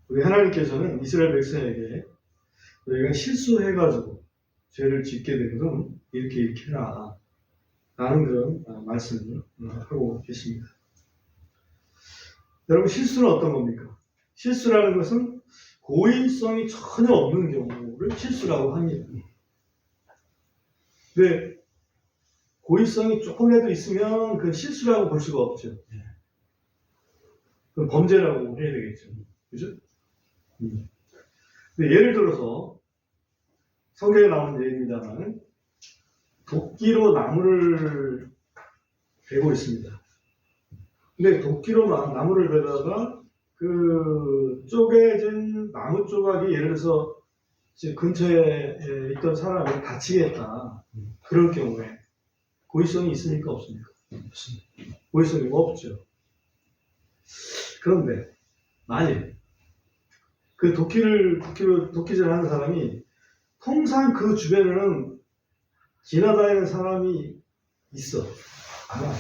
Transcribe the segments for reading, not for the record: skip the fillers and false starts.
우리 하나님께서는 이스라엘 백성에게 너희가 실수해가지고 죄를 짓게 되거든 이렇게 해라 라는 그런 말씀을 하고 계십니다. 여러분, 실수는 어떤 겁니까? 실수라는 것은 고의성이 전혀 없는 경우를 실수라고 합니다. 근데 고의성이 조금이라도 있으면 그 실수라고 볼 수가 없죠. 그럼 범죄라고 해야 되겠죠. 그죠? 근데 예를 들어서 성경에 나오는 예입니다만 도끼로 나무를 베고 있습니다. 근데 도끼로 나무를 베다가 그 쪼개진 나무 조각이 예를 들어서 근처에 있던 사람이 다치겠다. 그럴 경우에 고의성이 있습니까? 없습니까? 고의성이 없죠. 그런데 만일 그 도끼질을 하는 사람이 통상 그 주변에는 지나다니는 사람이 있어. 알아.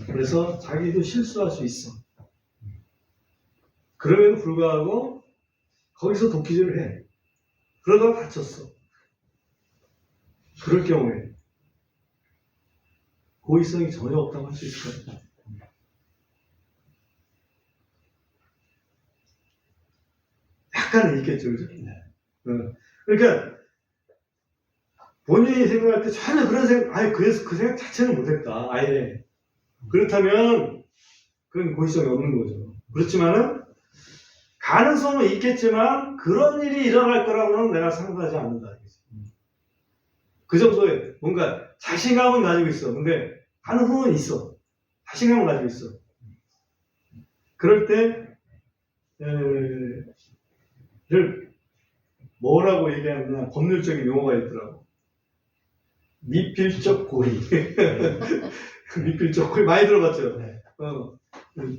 그래서 자기도 실수할 수 있어. 그럼에도 불구하고 거기서 도끼질을 해. 그러다가 다쳤어. 그럴 경우에 고의성이 전혀 없다고 할 수 있을까요? 약간은 있겠죠, 그죠? 그러니까 본인이 생각할 때 전혀 그런 생각, 아예 그 생각 자체는 못했다. 아예. 그렇다면 그건 고의성이 없는 거죠. 그렇지만은 가능성은 있겠지만 그런 일이 일어날 거라고는 내가 생각하지 않는다. 그 정도의 뭔가 자신감은 가지고 있어. 근데 가능성은 있어. 자신감은 가지고 있어. 그럴 때 를 뭐라고 얘기하느냐, 법률적인 용어가 있더라고. 미필적 고의. 미필적 고의 많이 들어봤죠.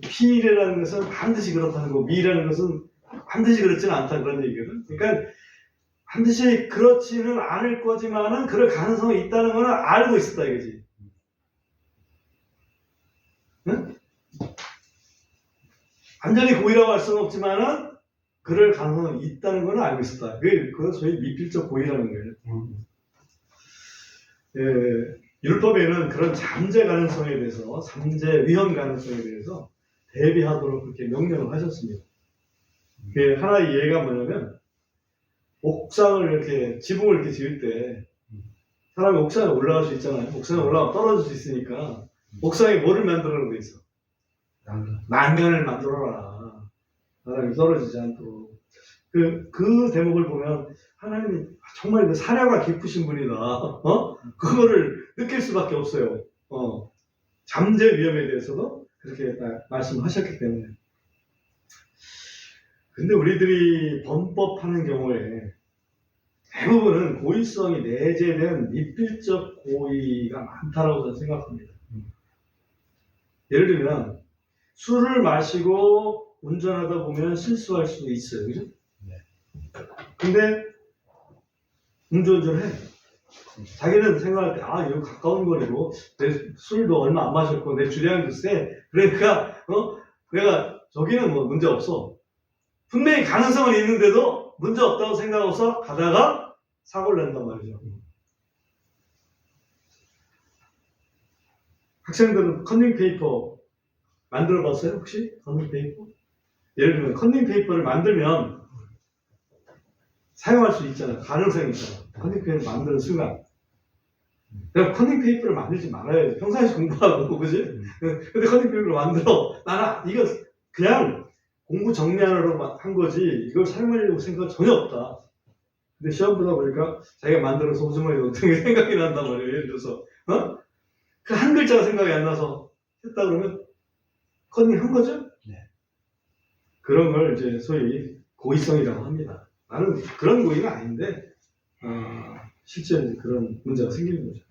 필이라는 것은 반드시 그렇다는 거, 미라는 것은 반드시 그렇지는 않다, 그런 얘기거든. 그러니까 반드시 그렇지는 않을 거지만은 그럴 가능성이 있다는 거는 알고 있었다 이거지. 응? 완전히 고의라고 할 수는 없지만은 그럴 가능성이 있다는 거는 알고 있었다. 그건 소위 미필적 고의라는 거예요. 율법에는 그런 잠재 가능성에 대해서, 잠재 위험 가능성에 대해서 대비하도록 그렇게 명령을 하셨습니다. 하나의 예가 뭐냐면, 옥상을 이렇게, 지붕을 이렇게 지을 때, 사람이 옥상에 올라갈 수 있잖아요. 옥상에 올라가면 떨어질 수 있으니까, 옥상에 뭐를 만들어 놓은 게 있어? 난간을 만들어라. 사람이 떨어지지 않도록. 그 대목을 보면, 하나님이 정말 사려가 깊으신 분이다. 그거를 느낄 수밖에 없어요. 잠재 위험에 대해서도 그렇게 말씀하셨기 때문에. 근데 우리들이 범법하는 경우에 대부분은 고의성이 내재된 미필적 고의가 많다라고 저는 생각합니다. 예를 들면 술을 마시고 운전하다 보면 실수할 수도 있어요. 그죠? 근데 음주운전을 해. 자기는 생각할 때, 이거 가까운 거리고, 내 술도 얼마 안 마셨고, 내 주량도 세. 그러니까, 내가, 저기는 뭐 문제 없어. 분명히 가능성은 있는데도 문제 없다고 생각해서 가다가 사고를 낸단 말이죠. 학생들은 컨닝페이퍼 만들어 봤어요? 혹시? 컨닝페이퍼? 예를 들면, 컨닝페이퍼를 만들면 사용할 수 있잖아요. 가능성이 있잖아요. 컨닝페이퍼를 만드는 순간. 내가 컨닝페이퍼를 만들지 말아야지. 평상시 공부하고, 그지? 근데 컨닝페이퍼를 만들어. 나는 이거 그냥 공부 정리하려고 한 거지, 이걸 사용하려고 생각은 전혀 없다. 근데 시험 보다 보니까 자기가 만들어서 오줌마리 어떻게 생각이 난단 말이에요. 예를 들어서. 그 한 글자가 생각이 안 나서 했다 그러면 컨닝 한 거죠? 네. 그런 걸 이제 소위 고의성이라고 합니다. 나는 그런 고의가 아닌데, 실제 그런 문제가 생기는 거죠.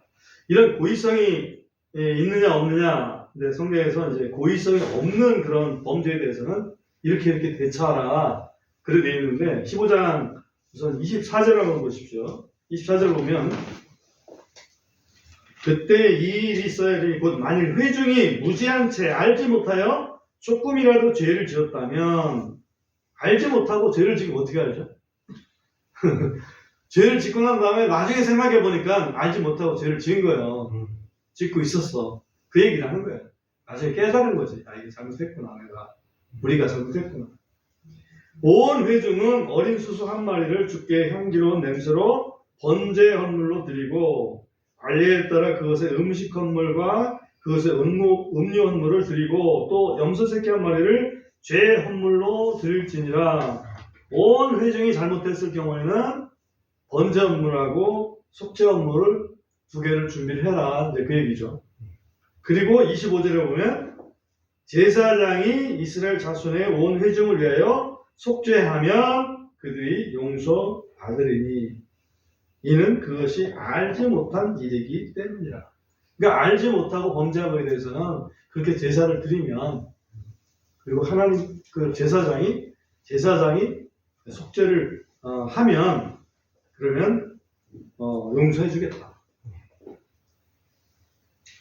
이런 고의성이 있느냐 없느냐, 이제 성경에서 이제 고의성이 없는 그런 범죄에 대해서는 이렇게 대처하라. 그렇게 되어 있는데, 15장 우선 24절을 한번 보십시오. 24절 보면, 그때 이 일이 있어야 되니 곧 만일 회중이 무지한 채 알지 못하여 조금이라도 죄를 지었다면 알지 못하고 죄를 지금 어떻게 알죠? 죄를 짓고 난 다음에 나중에 생각해 보니까 알지 못하고 죄를 지은 거예요. 짓고 있었어. 그 얘기를 하는 거예요. 나중에 깨달은 거지. 아, 이게 잘못했구나. 우리가 잘못했구나. 온 회중은 어린 수수 한 마리를 주께 향기로운 냄새로 번제 헌물로 드리고 관리에 따라 그것의 음식 헌물과 그것의 음료 헌물을 드리고 또 염소 새끼 한 마리를 죄 헌물로 드릴지니라. 온 회중이 잘못했을 경우에는 번제 헌물하고 속죄 헌물을 2개를 준비를 해라. 이제 그 얘기죠. 그리고 25절에 보면 제사장이 이스라엘 자손의 온 회중을 위하여 속죄하면 그들이 용서받으리니 이는 그것이 알지 못한 일이기 때문이라. 그러니까 알지 못하고 범죄한 것에 대해서는 그렇게 제사를 드리면 그리고 하나님 그 제사장이 속죄를 하면 그러면 용서해 주겠다.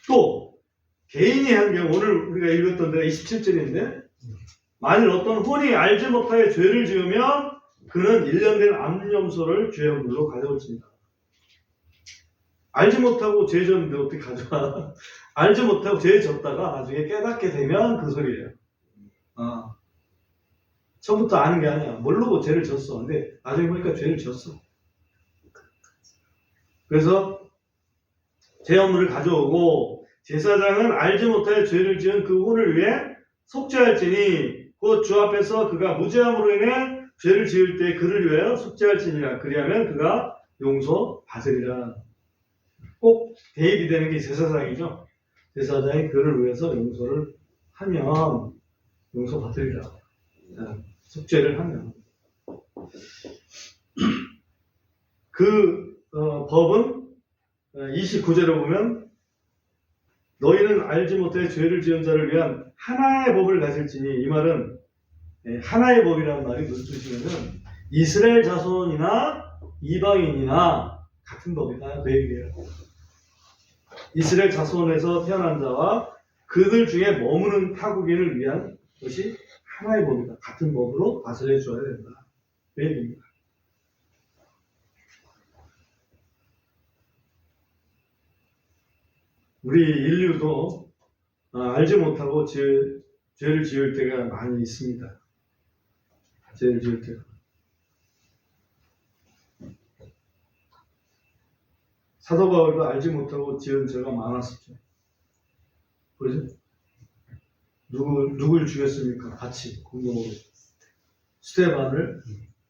또 개인이 한 경우 오늘 우리가 읽었던 데가 27절인데 만일 어떤 혼이 알지 못하여 죄를 지으면 그는 1년 된 암염소를 죄헌물로 가져올지니라. 알지 못하고 죄 졌는데 어떻게 가져와? 알지 못하고 죄 졌다가 나중에 깨닫게 되면 그 소리예요. 처음부터 아는 게 아니야. 모르고 죄를 졌어. 근데 나중에 보니까 죄를 졌어. 그래서 죄헌물을 가져오고 제사장은 알지 못하여 죄를 지은 그 혼을 위해 속죄할지니 곧 주 앞에서 그가 무죄함으로 인해 죄를 지을 때 그를 위하여 속죄할지니라. 그리하면 그가 용서받으리라. 꼭 대입이 되는 게 제사장이죠. 제사장이 그를 위해서 용서를 하면 용서받으리라. 속죄를 하면 그 법은 29절에 보면 너희는 알지 못해 죄를 지은 자를 위한 하나의 법을 가질지니 이 말은 하나의 법이라는 말이 무슨 뜻이냐면 이스라엘 자손이나 이방인이나 같은 법이다. 그 얘기예요. 이스라엘 자손에서 태어난 자와 그들 중에 머무는 타국인을 위한 것이 하나의 법이다. 같은 법으로 다스려 줘야 된다. 그 얘기입니다. 우리 인류도 알지 못하고 죄를 지을 때가 많이 있습니다. 죄를 지을 때가. 사도 바울도 알지 못하고 지은 죄가 많았었죠. 그죠? 누굴 죽였습니까? 같이 공동으로. 스테반을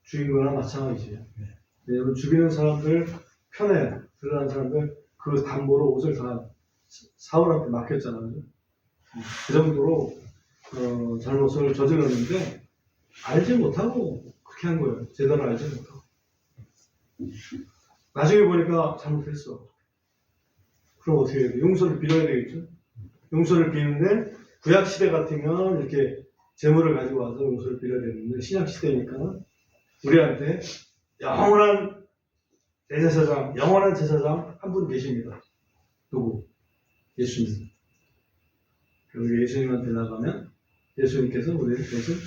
죽인 거나 마찬가지예요. 여러분 죽이는 사람들 편에 들어간 사람들 그 담보로 옷을 다 사울한테 맡겼잖아요. 그 정도로 잘못을 저질렀는데 알지 못하고 그렇게 한 거예요. 제대로 알지 못하고. 나중에 보니까 잘못했어. 그럼 어떻게 해야 돼? 용서를 빌어야 되겠죠? 용서를 비는데 구약시대 같으면 이렇게 재물을 가지고 와서 용서를 빌어야 되는데 신약시대니까 우리한테 영원한 제사장 한 분 계십니다. 누구? 예수님. 우리 예수님한테 나가면 예수님께서 우리의 것을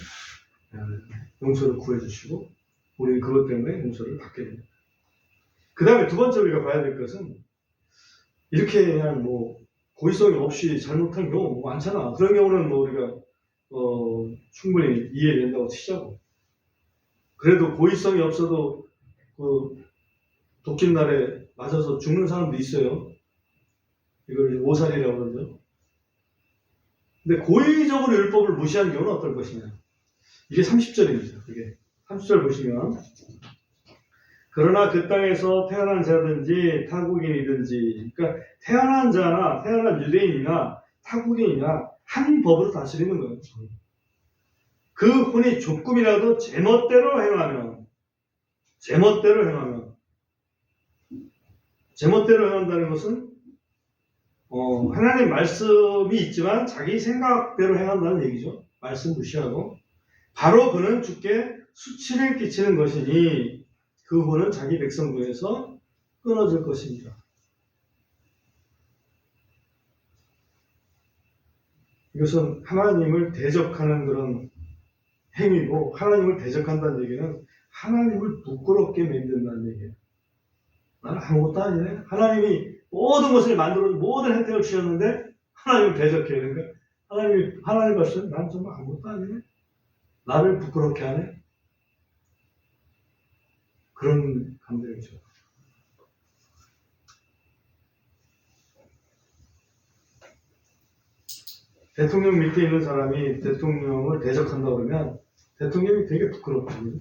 용서를 구해주시고 우리는 그것 때문에 용서를 받게 됩니다. 그 다음에 두 번째 우리가 봐야 될 것은 이렇게 그냥 고의성이 없이 잘못한 경우 많잖아. 그런 경우는 우리가 충분히 이해된다고 치자고. 그래도 고의성이 없어도 그 도끼날에 맞아서 죽는 사람도 있어요. 이걸 오살이라고 그러죠. 근데 고의적으로 율법을 무시한 경우는 어떨 것이냐. 이게 30절입니다. 이게 30절 보시면 그러나 그 땅에서 태어난 자든지 타국인이든지 그러니까 태어난 자나 태어난 유대인이나 타국인이나 한 법으로 다스리는 거예요. 그 혼이 조금이라도 제멋대로 행하면 제멋대로 행한다는 것은 하나님 말씀이 있지만 자기 생각대로 행한다는 얘기죠. 말씀 무시하고 바로 그는 주께 수치를 끼치는 것이니 그 혼은 자기 백성 중에서 끊어질 것입니다. 이것은 하나님을 대적하는 그런 행위고 하나님을 대적한다는 얘기는 하나님을 부끄럽게 만든다는 얘기예요. 나는 아무것도 아니네. 하나님이 모든 것을 만들어 모든 혜택을 주셨는데 하나님을 대적해. 그러니까 하나님 봤을 때 난 정말 아무것도 아니네. 나를 부끄럽게 하네. 그런 감정이죠. 대통령 밑에 있는 사람이 대통령을 대적한다 그러면 대통령이 되게 부끄럽거든요.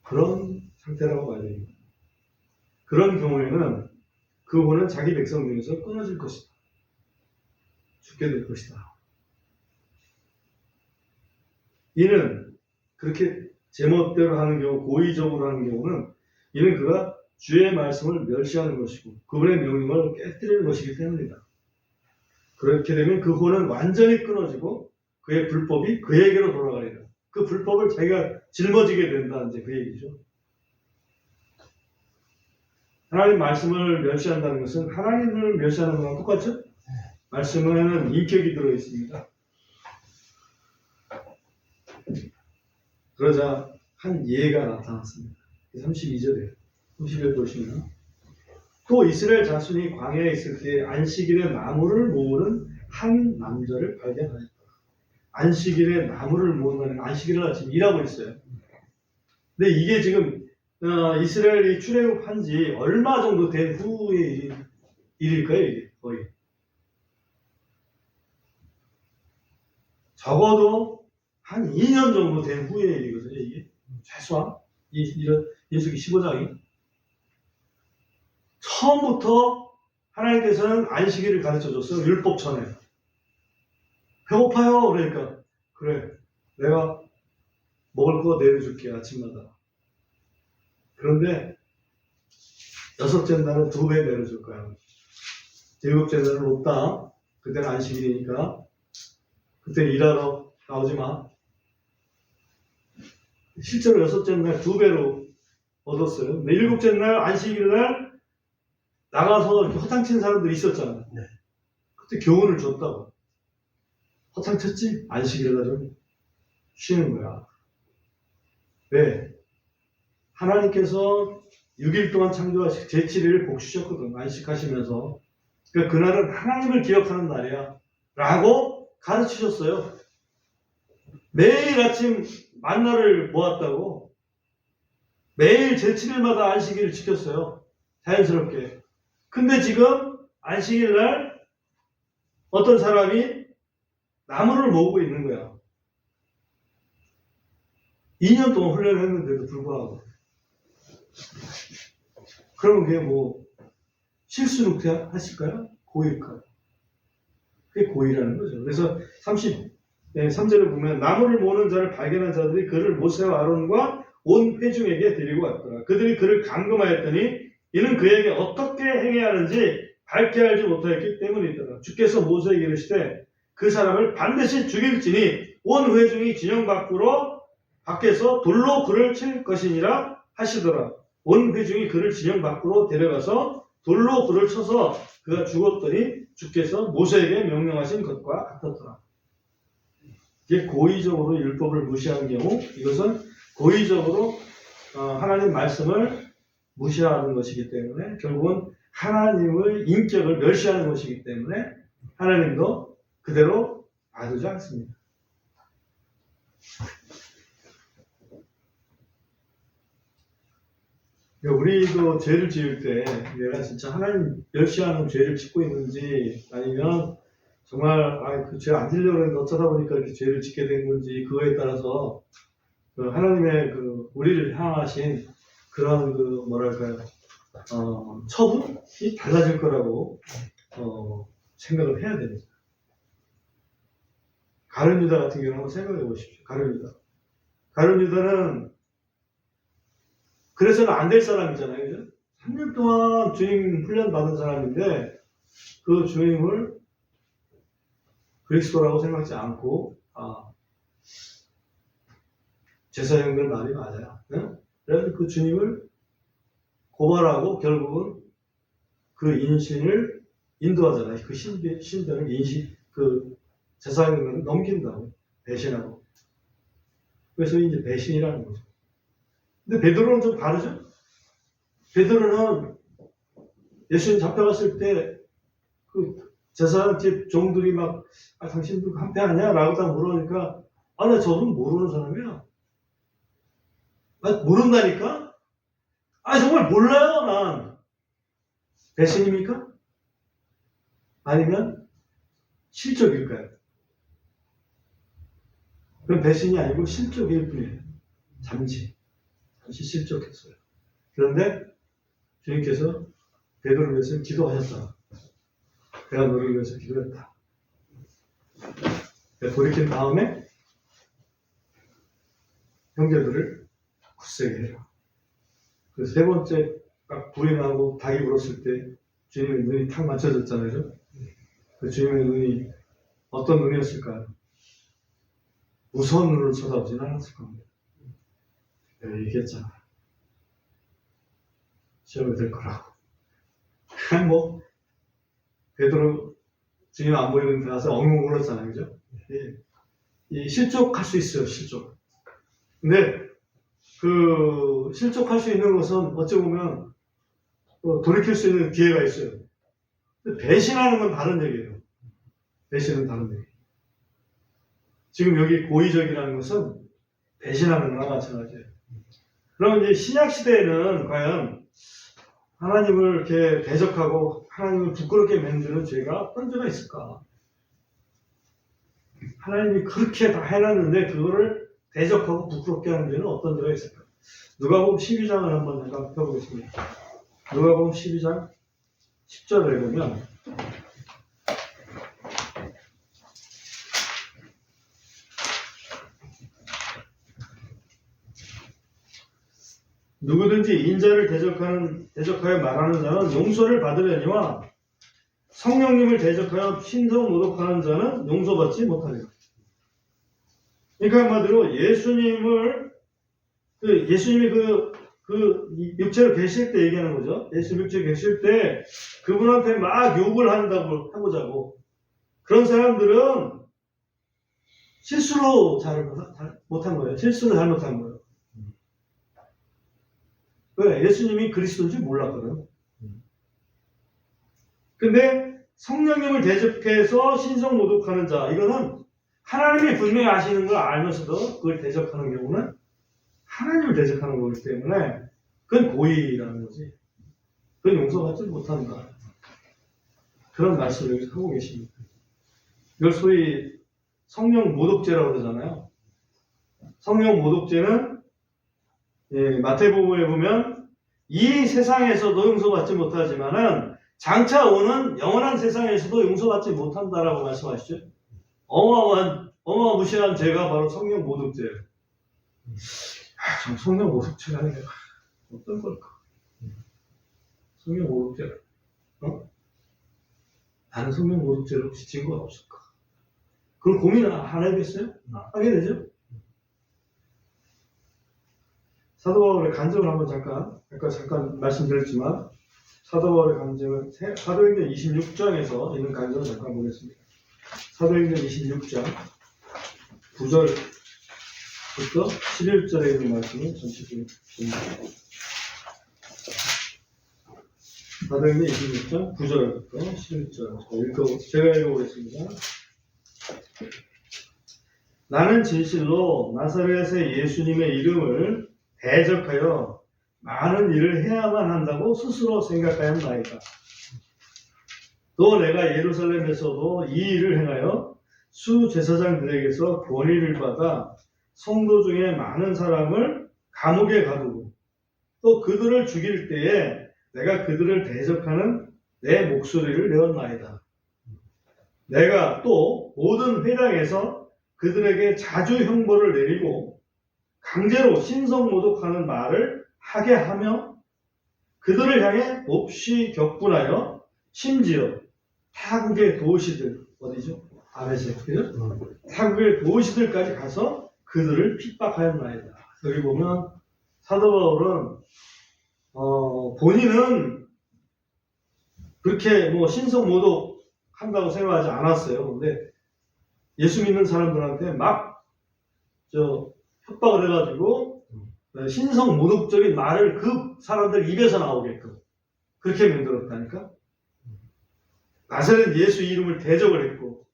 그런 상태라고 봐야 됩니다. 그런 경우에는 그 혼은 자기 백성 중에서 끊어질 것이다. 죽게 될 것이다. 이는 그렇게 제멋대로 하는 경우, 고의적으로 하는 경우는 이는 그가 주의 말씀을 멸시하는 것이고 그분의 명령을 깨뜨리는 것이기 때문이다. 그렇게 되면 그 혼은 완전히 끊어지고 그의 불법이 그에게로 돌아가리라. 그 불법을 자기가 짊어지게 된다. 이제 그 얘기죠. 하나님 말씀을 멸시한다는 것은 하나님을 멸시하는 거랑 똑같죠? 말씀에는 인격이 들어있습니다. 그러자 한 예가 나타났습니다. 32절에 30절 보시면 또 이스라엘 자손이 광야에 있을 때 안식일에 나무를 모으는 한 남자를 발견하였다. 안식일에 나무를 모으는 안식일을 지금 일하고 있어요. 근데 이게 지금 이스라엘이 출애굽한 지 얼마 정도 된 후의 일일까요? 이게 거의 적어도 한 2년 정도 된 후의 일이거든요. 이게 최소한 이런 민수기 15장이 처음부터 하나님께서는 안식일을 가르쳐줬어요. 율법 전에. 배고파요. 그러니까 그래 내가 먹을 거 내려줄게 아침마다. 그런데 여섯째 날은 2배 내려줄 거야. 일곱째 날은 없다. 그때는 안식일이니까 그때 일하러 나오지 마. 실제로 여섯째 날 2배로 얻었어요. 근데 일곱째 날 안식일 날 나가서 이렇게 허탕 친 사람들이 있었잖아요. 네. 그때 교훈을 줬다고. 허탕 쳤지? 안식일날 좀 쉬는 거야. 왜? 하나님께서 6일 동안 창조하시고 제7일을 복주셨거든. 안식하시면서. 그러니까 그날은 하나님을 기억하는 날이야. 라고 가르치셨어요. 매일 아침 만나를 모았다고. 매일 제7일마다 안식일을 지켰어요. 자연스럽게. 근데 지금 안식일 날 어떤 사람이 나무를 모으고 있는 거야. 2년 동안 훈련을 했는데도 불구하고. 그러면 그게 뭐 실수로 하실까요? 고일까요? 그게 고의라는 거죠. 그래서 33절에 보면 나무를 모으는 자를 발견한 자들이 그를 모세와 아론과 온 회중에게 데리고 왔더라. 그들이 그를 감금하였더니 이는 그에게 어떻게 행해야 하는지 밝게 알지 못하였기 때문이더라. 주께서 모세에게 이르시되 그 사람을 반드시 죽일지니 온 회중이 진영 밖에서 돌로 그를 칠 것이니라 하시더라. 온 회중이 그를 진영 밖으로 데려가서 돌로 그를 쳐서 그가 죽었더니 주께서 모세에게 명령하신 것과 같았더라. 이게 고의적으로 율법을 무시한 경우 이것은 고의적으로 하나님 말씀을 무시하는 것이기 때문에 결국은 하나님의 인격을 멸시하는 것이기 때문에 하나님도 그대로 놔두지 않습니다. 우리도 죄를 지을 때 내가 진짜 하나님 멸시하는 죄를 짓고 있는지 아니면 정말 그 죄 안 지려고 했는데 어쩌다 보니까 이렇게 죄를 짓게 된 건지 그거에 따라서 그 하나님의 그 우리를 향하신 그런 그 뭐랄까요 처분이 달라질 거라고 생각을 해야 됩니다. 가룟 유다 같은 경우는 한번 생각해 보십시오. 가룟 유다는 그래서는 안 될 사람이잖아요. 그죠? 3년 동안 주임 훈련 받은 사람인데 그 주임을 그리스도라고 생각하지 않고 제사장들 말이 맞아요. 네? 그래서 그 주님을 고발하고 결국은 그 인신을 인도하잖아요. 그 신들을 그 제사장들을 넘긴다고 배신하고 그래서 이제 배신이라는 거죠. 근데 베드로는 좀 다르죠? 베드로는 예수님 잡혀갔을 때 그 제사장집 종들이 막 당신도 한패하냐? 라고 딱 물어보니까 나 저는 모르는 사람이야. 모른다니까? 정말 몰라요, 난. 배신입니까? 아니면 실족일까요? 그건 배신이 아니고 실족일 뿐이에요. 잠시 실족했어요. 그런데 주님께서 베드로를 위해서 기도하셨다. 내가 너를 위해서 기도했다. 돌이킨 다음에 형제들을 굳세게 해라. 그래서 세 번째 딱 부인하고 닭이 물었을 때 주님의 눈이 탁 맞춰졌잖아요. 그 주님의 눈이 어떤 눈이었을까요? 무서운 눈을 쳐다보진 않았을 겁니다. 내가 얘기했잖아. 시험이 될 거라고. 그냥 베드로 주님 안 보이는 데 가서 엉엉 울었잖아요. 그죠? 이 실족할 수 있어요, 실족. 근데 실족할 수 있는 것은 어찌 보면 돌이킬 수 있는 기회가 있어요. 근데 배신하는 건 다른 얘기예요. 배신은 다른 얘기. 지금 여기 고의적이라는 것은 배신하는 거나 마찬가지예요. 그럼 이제 신약 시대에는 과연 하나님을 이렇게 대적하고 하나님을 부끄럽게 만드는 죄가 어떤 죄가 있을까? 하나님이 그렇게 다 해놨는데 그거를 대적하고 부끄럽게 하는 죄는 어떤 죄가 있을까? 누가복음 12장을 한번 잠깐 펴보겠습니다. 누가복음 12장 10절에 보면 누구든지 인자를 대적하여 말하는 자는 용서를 받으려니와 성령님을 대적하여 신성 모독하는 자는 용서받지 못하리라. 그러니까 한마디로 예수님이 육체로 계실 때 얘기하는 거죠. 예수님 육체로 계실 때 그분한테 막 욕을 한다고 하고자고 그런 사람들은 실수로 잘 못한 거예요. 실수를 잘못한 거예요. 왜? 예수님이 그리스도인 줄 몰랐거든. 근데 성령님을 대적해서 신성 모독하는 자, 이거는 하나님이 분명히 아시는 걸 알면서도 그걸 대적하는 경우는 하나님을 대적하는 거기 때문에 그건 고의라는 거지. 그건 용서받지 못한다. 그런 말씀을 여기서 하고 계십니다. 이걸 소위 성령 모독죄라고 그러잖아요. 성령 모독죄는 마태복음에 보면 이 세상에서도 용서받지 못하지만은 장차 오는 영원한 세상에서도 용서받지 못한다라고 말씀하시죠. 어마무시한 죄가 바로 성령 모독죄예요. 참 성령 모독죄라는 게 어떤 걸까? 성령 모독죄. 나는 성령 모독죄로 지친 건 없을까? 그걸 고민 안 하겠어요? 하게 되죠? 사도 바울의 간증을 한번 잠깐 말씀드렸지만, 사도 바울의 간증은 사도행전 26장에서 있는 간증을 잠깐 보겠습니다. 사도행전 26장 9절부터 11절에 있는 말씀을 전체 봅니다. 사도행전 26장 9절부터 11절 제가 읽어보겠습니다. 나는 진실로 나사렛의 예수님의 이름을 대적하여 많은 일을 해야만 한다고 스스로 생각하였나이다. 또 내가 예루살렘에서도 이 일을 행하여 수제사장들에게서 권위를 받아 성도 중에 많은 사람을 감옥에 가두고 또 그들을 죽일 때에 내가 그들을 대적하는 내 목소리를 내었나이다. 내가 또 모든 회당에서 그들에게 자주 형벌을 내리고 강제로 신성모독하는 말을 하게 하며 그들을 향해 몹시 격분하여 심지어 타국의 도시들 어디죠? 아베세 그죠? 타국의 도시들까지 가서 그들을 핍박하였나이다. 여기 보면 사도 바울은 본인은 그렇게 신성모독 한다고 생각하지 않았어요. 근데 예수 믿는 사람들한테 막 협박을 해가지고 신성 모독적인 말을 그 사람들 입에서 나오게끔 그렇게 만들었다니까. 나사렛 예수 이름을 대적을 했고,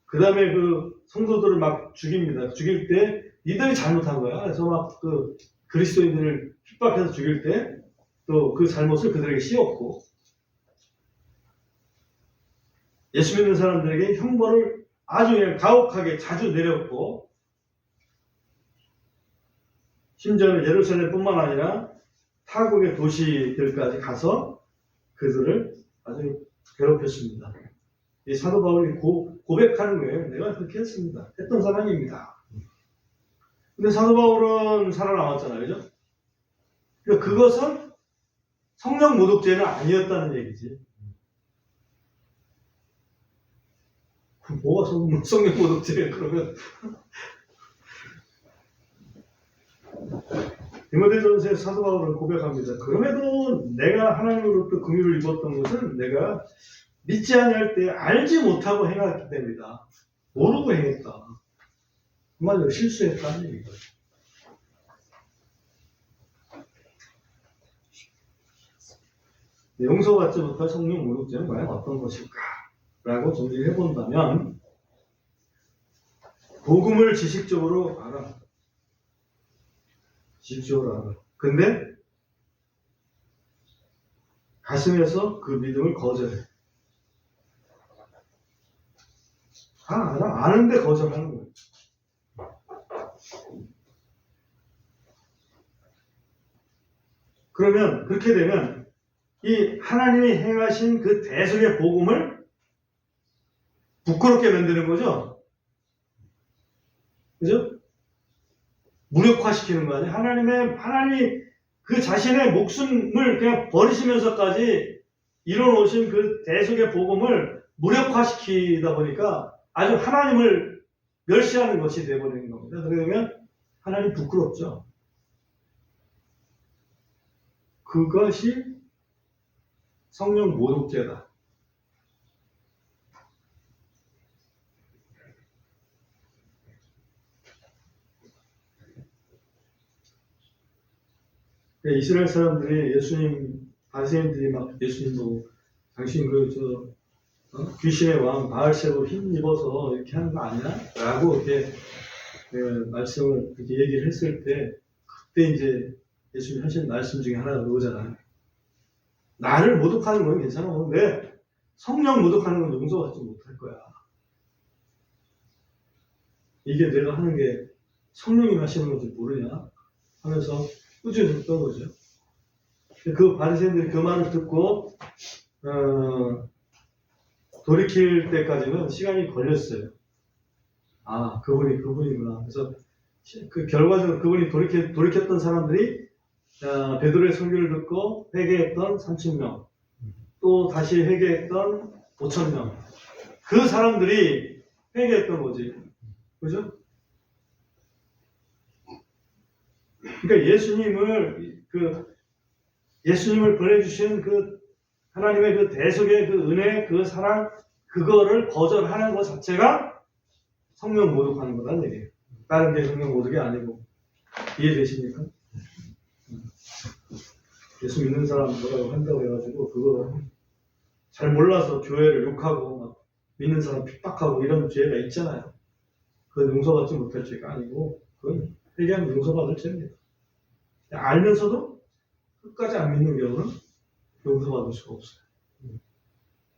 그 다음에 그 성도들을 막 죽입니다. 죽일 때 니들이 잘못한 거야. 그래서 막 그 그리스도인들을 핍박해서 죽일 때 또 그 잘못을 그들에게 씌웠고, 예수 믿는 사람들에게 형벌을 아주 그냥 가혹하게 자주 내렸고, 심지어는 예루살렘뿐만 아니라 타국의 도시들까지 가서 그들을 아주 괴롭혔습니다. 이 사도 바울이 고백하는 거예요. 내가 그렇게 했습니다. 했던 사람입니다. 근데 사도 바울은 살아남았잖아요. 그죠? 그러니까 그것은 성령 모독죄는 아니었다는 얘기지. 뭐가 성령 모독죄예요, 그러면? 디모데전서에 사도 바울은 고백합니다. 그럼에도 내가 하나님으로부터 긍휼을 입었던 것은 내가 믿지 아니할 때 알지 못하고 행했기 때문이다. 모르고 행했다. 한마디로 실수했다는 얘기죠. 용서받지 못할 성령 모독죄는 과연 어떤 것일까? 라고 정리를 해본다면, 복음을 지식적으로 알아. 지식적으로 알아. 근데 가슴에서 그 믿음을 거절해. 다 알아. 아는데 거절하는 거예요. 그러면 그렇게 되면 이 하나님이 행하신 그 대속의 복음을 부끄럽게 만드는 거죠. 그죠? 무력화시키는 거 아니에요? 하나님이 그 자신의 목숨을 그냥 버리시면서까지 이뤄놓으신 그 대속의 복음을 무력화시키다 보니까 아주 하나님을 멸시하는 것이 되어버리는 겁니다. 그러면 하나님 부끄럽죠. 그것이 성령 모독죄다. 이스라엘 사람들이 바리새인들이 막 예수님 보고 당신 귀신의 왕 바알세보 힘 입어서 이렇게 하는 거 아니야? 라고 이렇게 말씀을 이렇게 얘기를 했을 때 그때 이제 예수님이 하신 말씀 중에 하나가 그거잖아요. 나를 모독하는 건 괜찮아. 왜? 성령 모독하는 건 용서받지 못할 거야. 이게 내가 하는 게 성령이 하시는 건지 모르냐? 하면서 꾸짖었던 거죠. 그 바리새인들이 그 말을 듣고 돌이킬 때까지는 시간이 걸렸어요. 아, 그분이구나. 그래서 그 결과적으로 그분이 돌이켰던 사람들이 베드로의 설교를 듣고 회개했던 3,000명, 또 다시 회개했던 5,000명. 그 사람들이 회개했던 거지. 그죠? 그러니까 예수님을 보내주신 그 하나님의 그 대속의 그 은혜, 그 사랑, 그거를 거절하는 것 자체가 성령 모독하는 거라는 얘기예요. 다른 게 성령 모독이 아니고. 이해되십니까? 예수 믿는 사람 뭐라고 한다고 해가지고 그거 잘 몰라서 교회를 욕하고 막 믿는 사람 핍박하고 이런 죄가 있잖아요. 그건 용서받지 못할 죄가 아니고 그건 회개하면 용서받을 죄입니다. 알면서도 끝까지 안 믿는 경우는 용서받을 수가 없어요.